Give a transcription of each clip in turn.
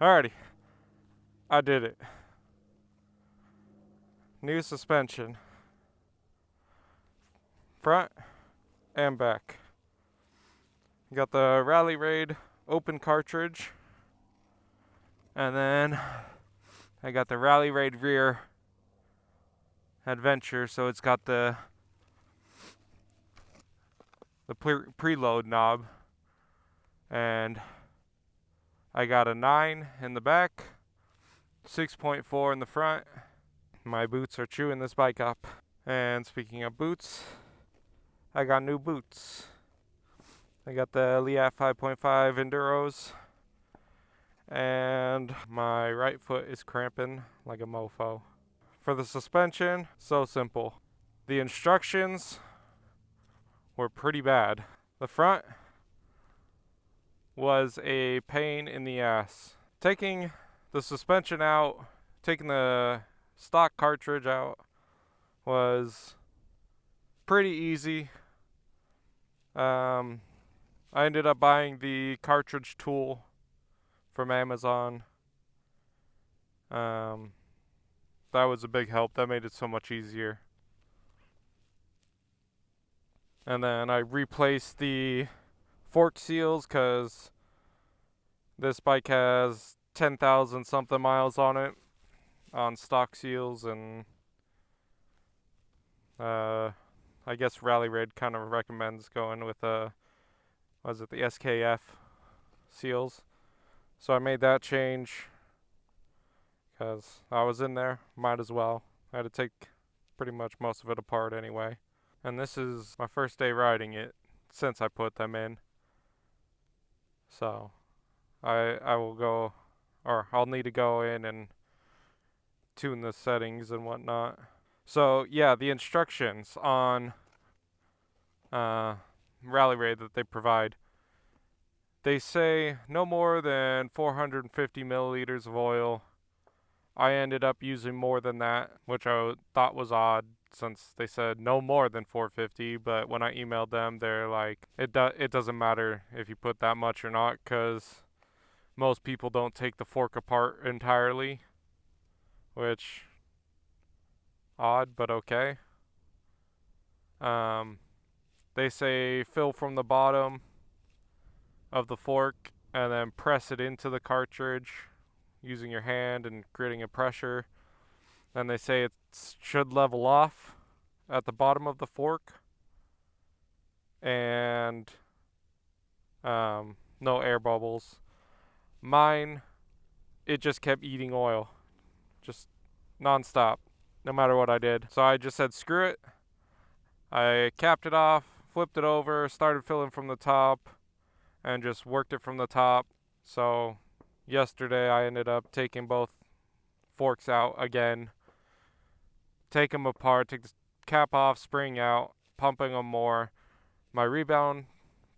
Alrighty, I did it. New suspension, front and back. Got the rallyraid open cartridge, and then I got the rallyraid rear adventure, so it's got the preload knob, and I got a 9 in the back, 6.4 in the front. My boots are chewing this bike up. And speaking of boots, I got new boots. I got the Liat 5.5 Enduros, and my right foot is cramping like a mofo. For the suspension, so simple. The instructions were pretty bad. The front was a pain in the ass. Taking the suspension out, taking the stock cartridge out was pretty easy. I ended up buying the cartridge tool from Amazon. That was a big help. That made it so much easier. And then I replaced the fork seals because this bike has 10,000 something miles on it on stock seals, and I guess rallyraid kind of recommends going with the SKF seals. So I made that change because I was in there, might as well. I had to take pretty much most of it apart anyway. And this is my first day riding it since I put them in. So I will go, or I'll need to go in and tune the settings and whatnot. So yeah, the instructions on rallyraid that they provide, they say no more than 450 milliliters of oil. I ended up using more than that, which I thought was odd since they said no more than 450, but when I emailed them, they're like, it doesn't matter if you put that much or not, because most people don't take the fork apart entirely, which, odd, but okay. They say fill from the bottom of the fork and then press it into the cartridge using your hand and creating a pressure. And they say it should level off at the bottom of the fork, and no air bubbles. Mine, it just kept eating oil, just non-stop, no matter what I did. So I just said screw it. I capped it off, flipped it over, started filling from the top, and just worked it from the top. So yesterday I ended up taking both forks out again, take them apart, take the cap off, spring out, pumping them more. My rebound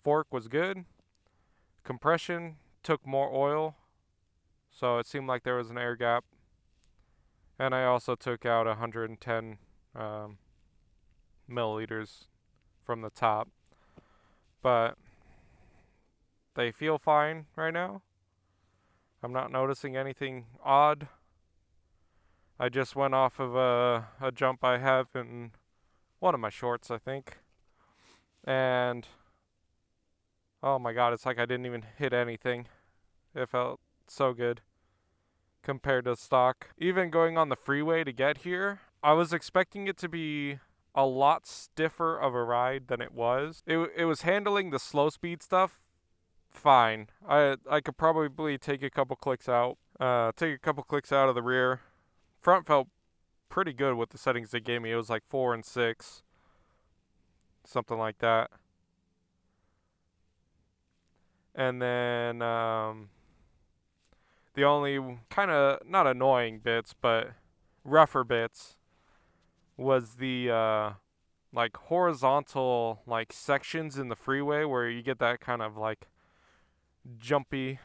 fork was good. Compression took more oil, so it seemed like there was an air gap. And I also took out 110 milliliters from the top. But they feel fine right now. I'm not noticing anything odd. I just went off of a jump I have in one of my shorts, I think. And oh my god, it's like I didn't even hit anything. It felt so good compared to stock. Even going on the freeway to get here, I was expecting it to be a lot stiffer of a ride than it was. It was handling the slow speed stuff fine. I could probably take a couple clicks out. Take a couple clicks out of the rear. Front felt pretty good with the settings they gave me. It was like 4 and 6. Something like that. And then the only kind of not annoying bits, but rougher bits was the like horizontal like sections in the freeway where you get that kind of like jumpy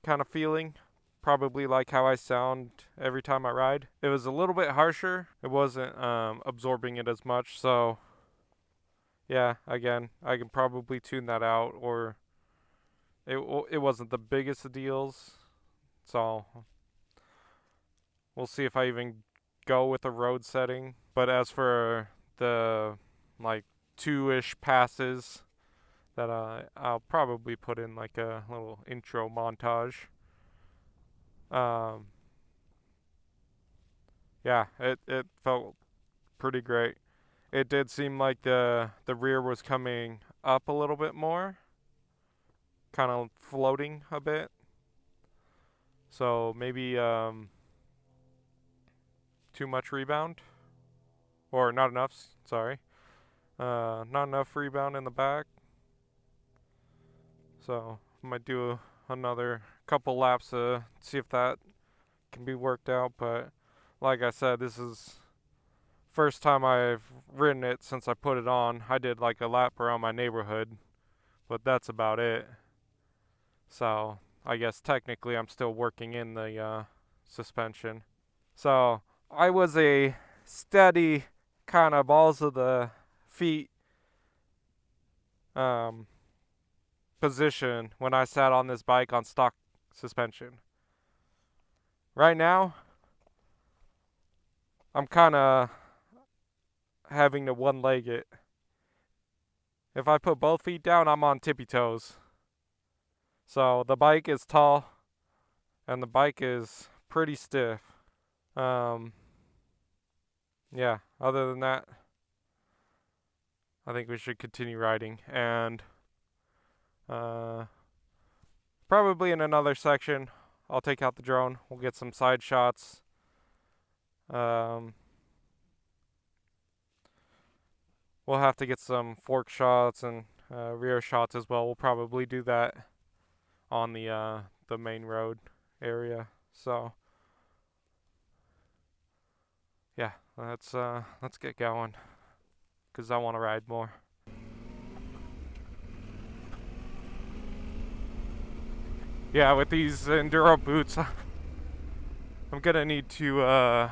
kind of feeling. Probably like how I sound every time I ride. It was a little bit harsher. It wasn't absorbing it as much. So yeah, again, I can probably tune that out, or it wasn't the biggest of deals. So we'll see if I even go with a road setting. But as for the like 2-ish passes that I'll probably put in like a little intro montage. Yeah, it felt pretty great. It did seem like the rear was coming up a little bit more, kind of floating a bit. So maybe too much rebound, or not enough. Sorry, not enough rebound in the back. So I might do another couple laps to see if that can be worked out. But like I said, this is first time I've ridden it since I put it on. I did like a lap around my neighborhood, but that's about it. So I guess technically I'm still working in the suspension. So I was a steady kind of balls of the feet um, position when I sat on this bike on stock suspension. Right now, I'm kind of having to one leg it. If I put both feet down, I'm on tippy toes. So the bike is tall and the bike is pretty stiff. Yeah, other than that, I think we should continue riding. And probably in another section, I'll take out the drone. We'll get some side shots. We'll have to get some fork shots and rear shots as well. We'll probably do that on the main road area. So yeah, let's get going, 'cause I want to ride more. Yeah, with these enduro boots, I'm gonna need to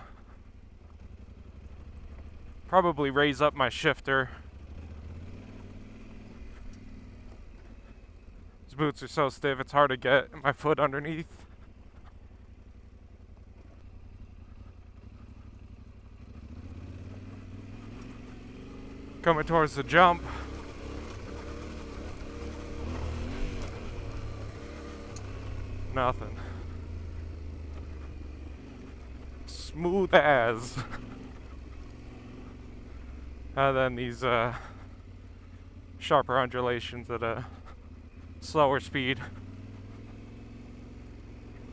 probably raise up my shifter. These boots are so stiff, it's hard to get my foot underneath. Coming towards the jump. Nothing. Smooth as. And then these sharper undulations at a slower speed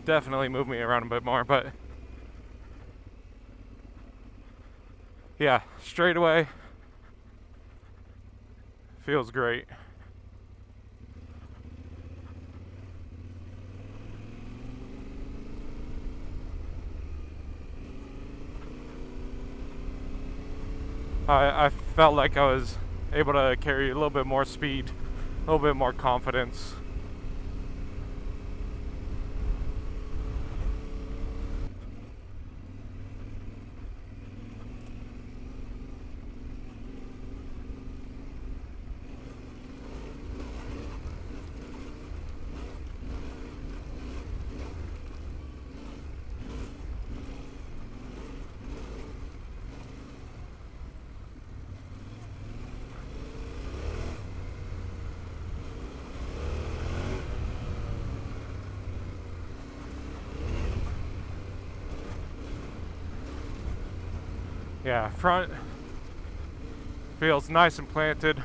definitely move me around a bit more, but yeah, straight away feels great. I felt like I was able to carry a little bit more speed, a little bit more confidence. Yeah, front feels nice and planted.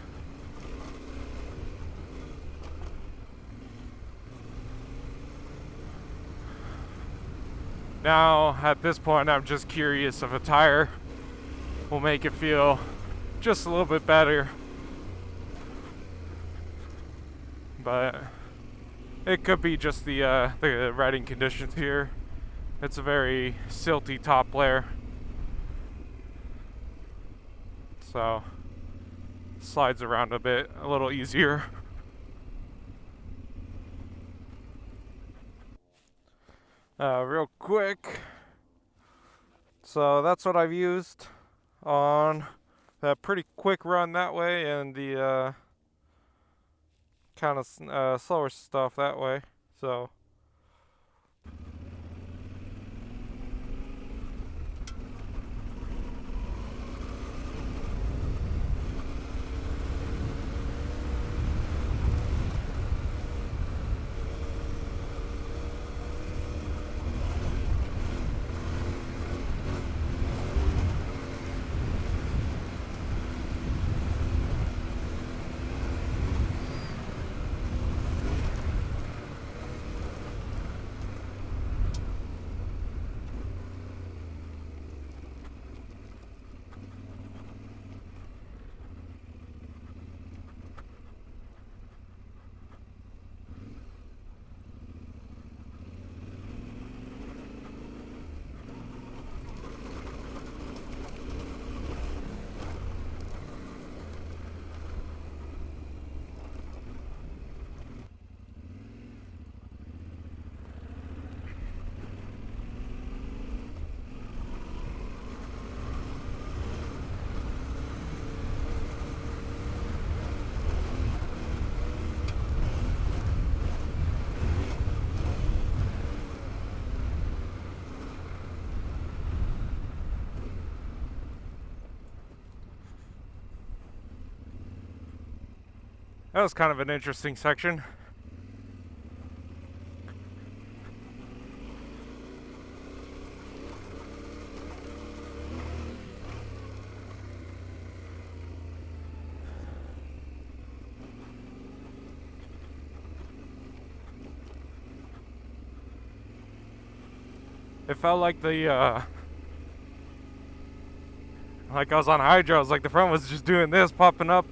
Now, at this point, I'm just curious if a tire will make it feel just a little bit better. But it could be just the riding conditions here. It's a very silty top layer. So slides around a bit, a little easier. Real quick. So that's what I've used on that pretty quick run that way, and the kind of slower stuff that way. So That was kind of an interesting section. It felt like like I was on hydros, like the front was just doing this, popping up.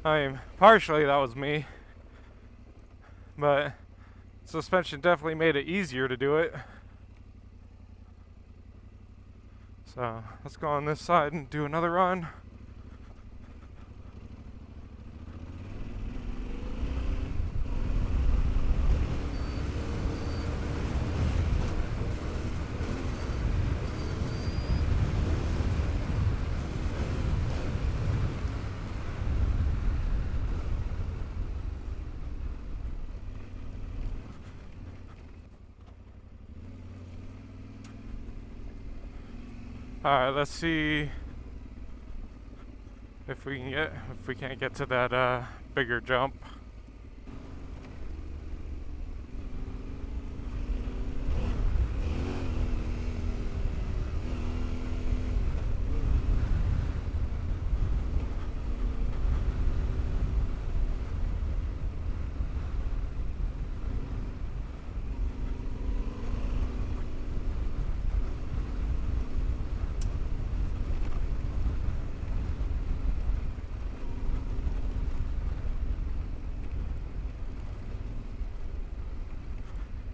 I mean, partially that was me, but suspension definitely made it easier to do it. So let's go on this side and do another run. Alright, let's see if we can't get to that bigger jump.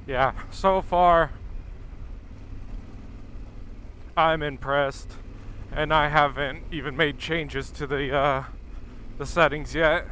Yeah, so far I'm impressed, and I haven't even made changes to the settings yet.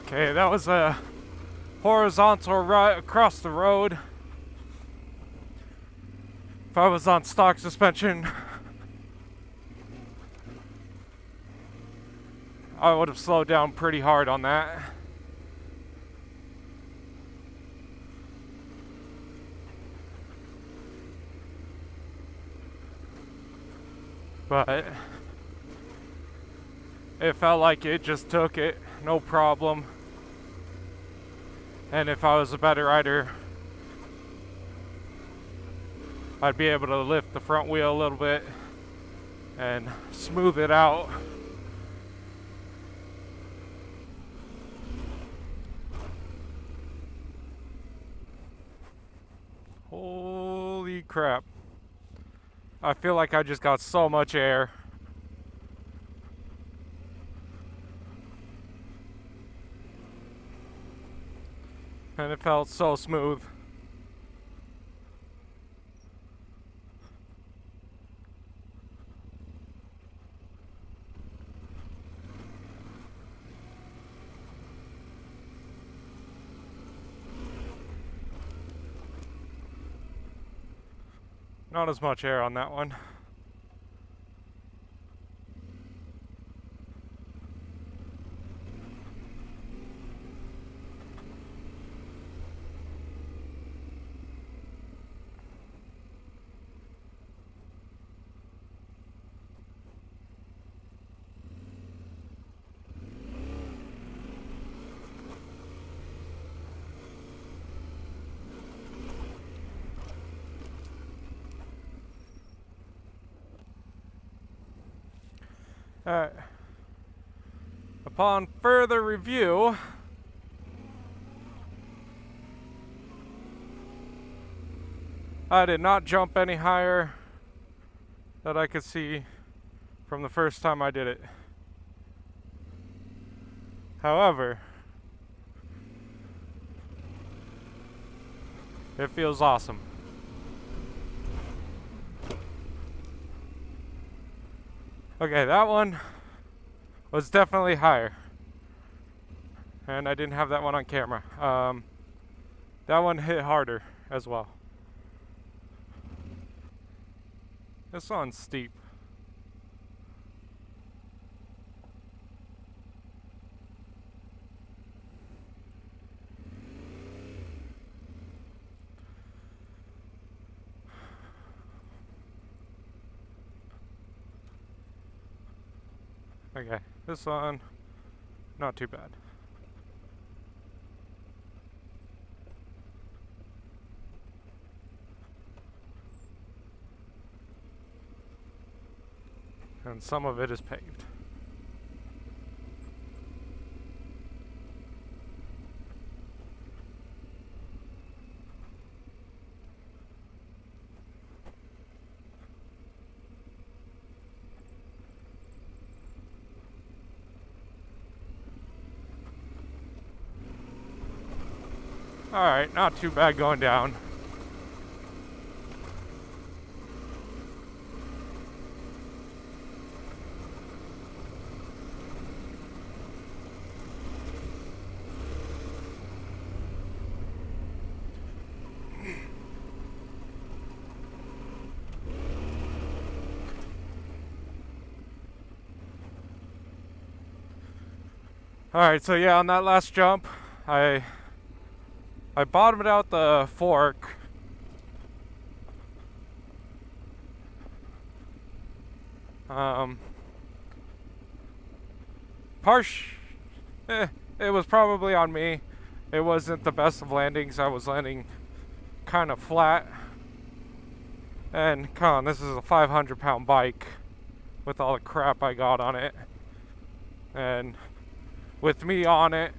Okay, that was a horizontal right across the road. If I was on stock suspension, I would have slowed down pretty hard on that. But it felt like it just took it, no problem. And if I was a better rider, I'd be able to lift the front wheel a little bit and smooth it out. Holy crap. I feel like I just got so much air. And it felt so smooth. Not as much air on that one. Alright. Upon further review, I did not jump any higher that I could see from the first time I did it. However, it feels awesome. Okay, that one was definitely higher. And I didn't have that one on camera. That one hit harder as well. This one's steep. Okay, this one, not too bad. And some of it is paved. Alright, not too bad going down. Alright, so yeah, on that last jump, I bottomed out the fork. It was probably on me. It wasn't the best of landings. I was landing kind of flat. And come on, this is a 500-pound bike with all the crap I got on it. And with me on it,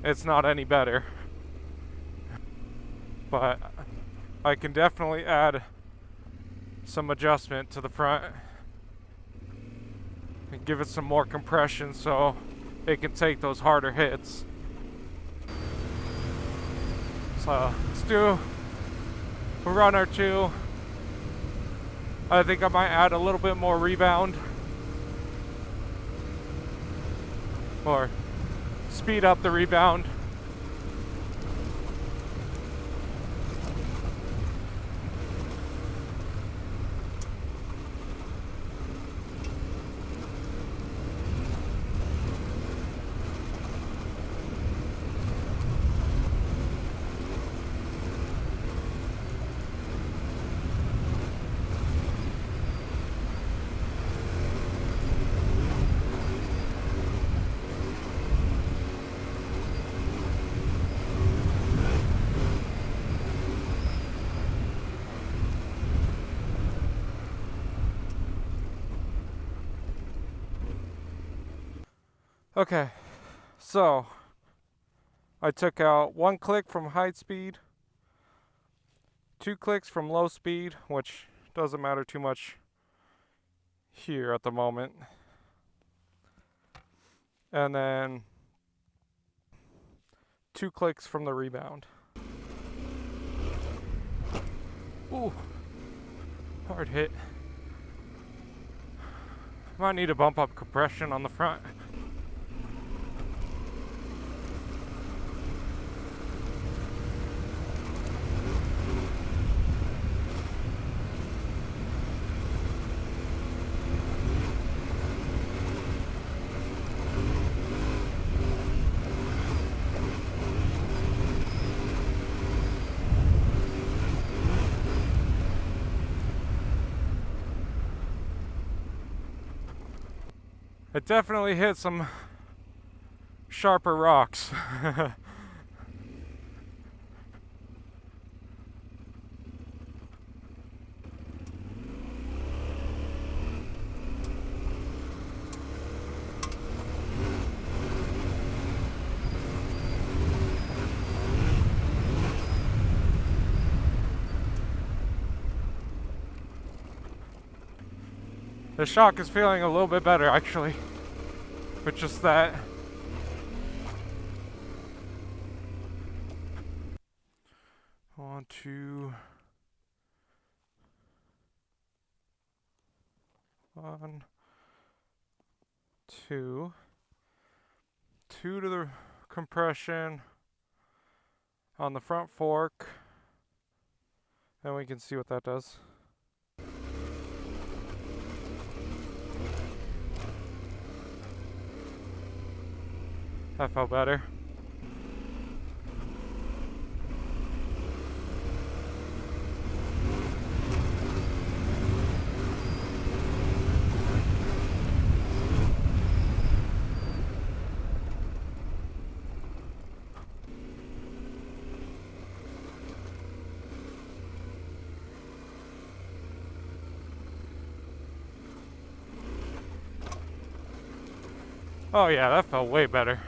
it's not any better. But I can definitely add some adjustment to the front and give it some more compression so it can take those harder hits. So let's do a run or two. I think I might add a little bit more rebound or speed up the rebound. Okay, so I took out 1 click from high speed, 2 clicks from low speed, which doesn't matter too much here at the moment, and then 2 clicks from the rebound. Ooh, hard hit. Might need to bump up compression on the front. It definitely hit some sharper rocks. The shock is feeling a little bit better actually, with just that. On to 1, 2, 2 to the compression on the front fork, and we can see what that does. That felt better. Oh yeah, that felt way better.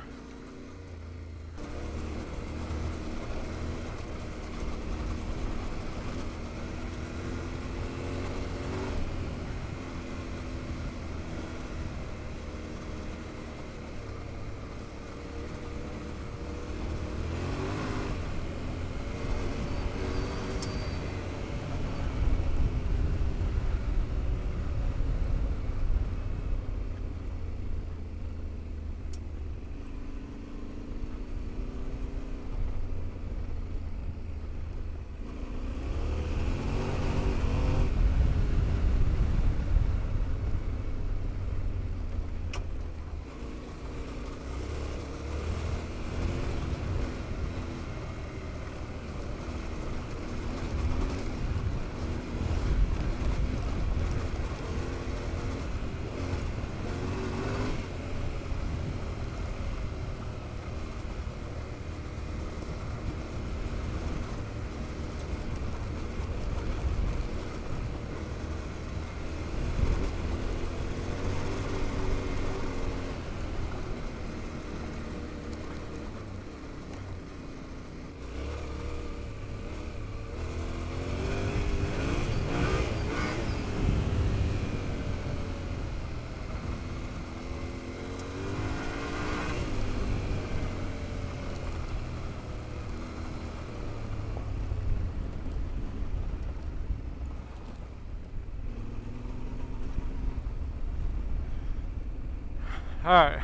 Alright.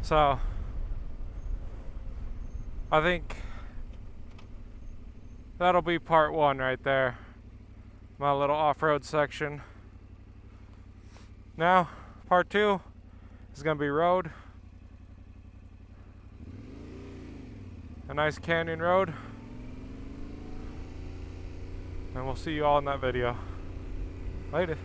So, I think that'll be part 1 right there. My little off-road section. Now, part 2 is going to be road. A nice canyon road. And we'll see you all in that video. Later.